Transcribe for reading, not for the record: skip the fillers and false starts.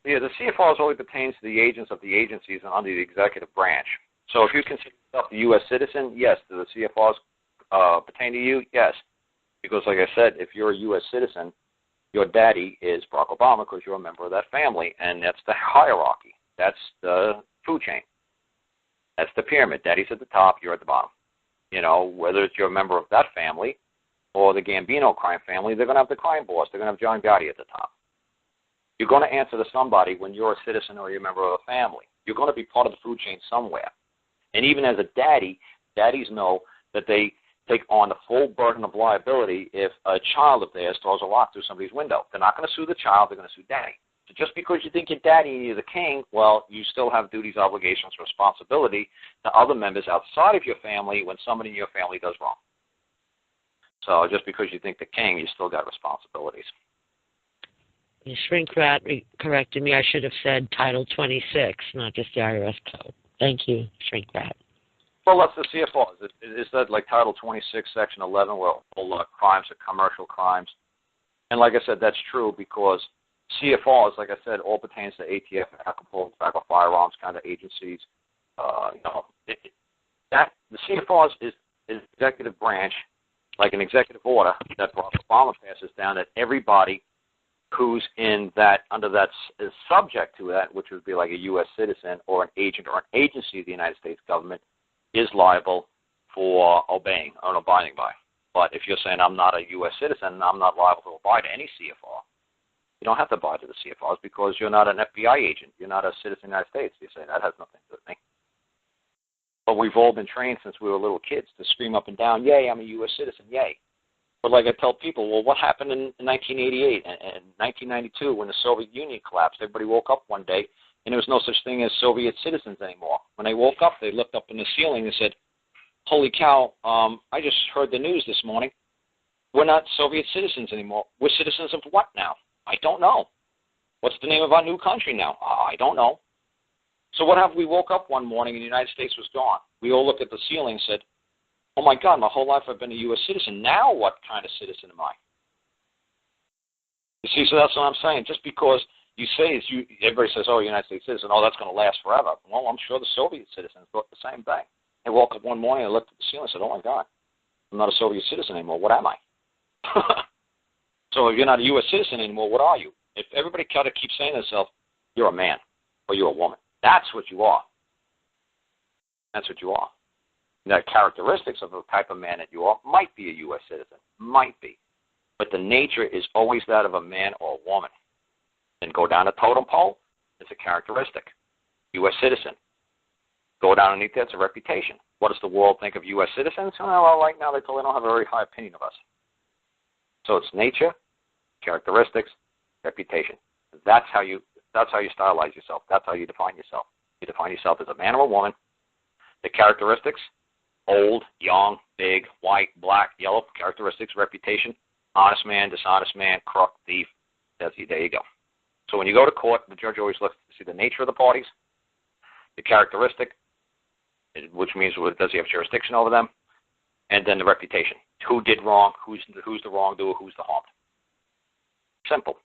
Yeah, the CFRs only pertains to the agents of the agencies and under the executive branch. So if you consider yourself a U.S. citizen, yes. Do the CFRs pertain to you? Yes. Because, like I said, if you're a U.S. citizen, your daddy is Barack Obama because you're a member of that family, and that's the hierarchy. That's the food chain. That's the pyramid. Daddy's at the top, you're at the bottom. You know, whether it's you're a member of that family or the Gambino crime family, they're going to have the crime boss. They're going to have John Gotti at the top. You're going to answer to somebody when you're a citizen or you're a member of a family. You're going to be part of the food chain somewhere. And even as a daddy, daddies know that they take on the full burden of liability if a child of theirs throws a rock through somebody's window. They're not going to sue the child. They're going to sue daddy. So just because you think your daddy is a king, well, you still have duties, obligations, responsibility to other members outside of your family when somebody in your family does wrong. So just because you think the king, you still got responsibilities. The shrink rat corrected me. I should have said Title 26, not just the IRS code. Thank you, shrink rat. Well, that's the CFR. Is that like Title 26, Section 11, where all crimes are commercial crimes? And like I said, that's true because CFRs, like I said, all pertains to ATF, alcohol, tobacco, firearms kind of agencies. The CFRs is executive branch, like an executive order that Barack Obama passes down that everybody who's in that under that is subject to that, which would be like a U.S. citizen or an agent or an agency of the United States government, is liable for obeying or abiding by. But if you're saying I'm not a U.S. citizen, I'm not liable to abide to any CFR. You don't have to abide to the CFRs because you're not an FBI agent. You're not a citizen of the United States. You say that has nothing to do with me. But we've all been trained since we were little kids to scream up and down, yay, I'm a U.S. citizen, yay. But like I tell people, well, what happened in 1988 and 1992 when the Soviet Union collapsed? Everybody woke up one day, and there was no such thing as Soviet citizens anymore. When they woke up, they looked up in the ceiling and said, holy cow, I just heard the news this morning. We're not Soviet citizens anymore. We're citizens of what now? I don't know. What's the name of our new country now? I don't know. So what happened? We woke up one morning and the United States was gone. We all looked at the ceiling and said, oh, my God, my whole life I've been a U.S. citizen. Now what kind of citizen am I? You see, so that's what I'm saying. Just because you say, everybody says, oh, United States citizen, oh, that's going to last forever. Well, I'm sure the Soviet citizens thought the same thing. They woke up one morning and looked at the ceiling and said, oh, my God, I'm not a Soviet citizen anymore. What am I? So if you're not a U.S. citizen anymore, what are you? If everybody kind of keeps saying to themselves, you're a man or you're a woman. That's what you are. That's what you are. The characteristics of the type of man that you are might be a U.S. citizen, might be. But the nature is always that of a man or a woman. Then go down the totem pole, it's a characteristic. U.S. citizen. Go down underneath that, it's a reputation. What does the world think of U.S. citizens? Well, right now they probably don't have a very high opinion of us. So it's nature, characteristics, reputation. That's how you stylize yourself. That's how you define yourself. You define yourself as a man or a woman. The characteristics, old, young, big, white, black, yellow, characteristics, reputation, honest man, dishonest man, crook, thief. There you go. So when you go to court, the judge always looks to see the nature of the parties, the characteristic, which means does he have jurisdiction over them, and then the reputation. Who did wrong, who's the wrongdoer, who's the harmed. Simple.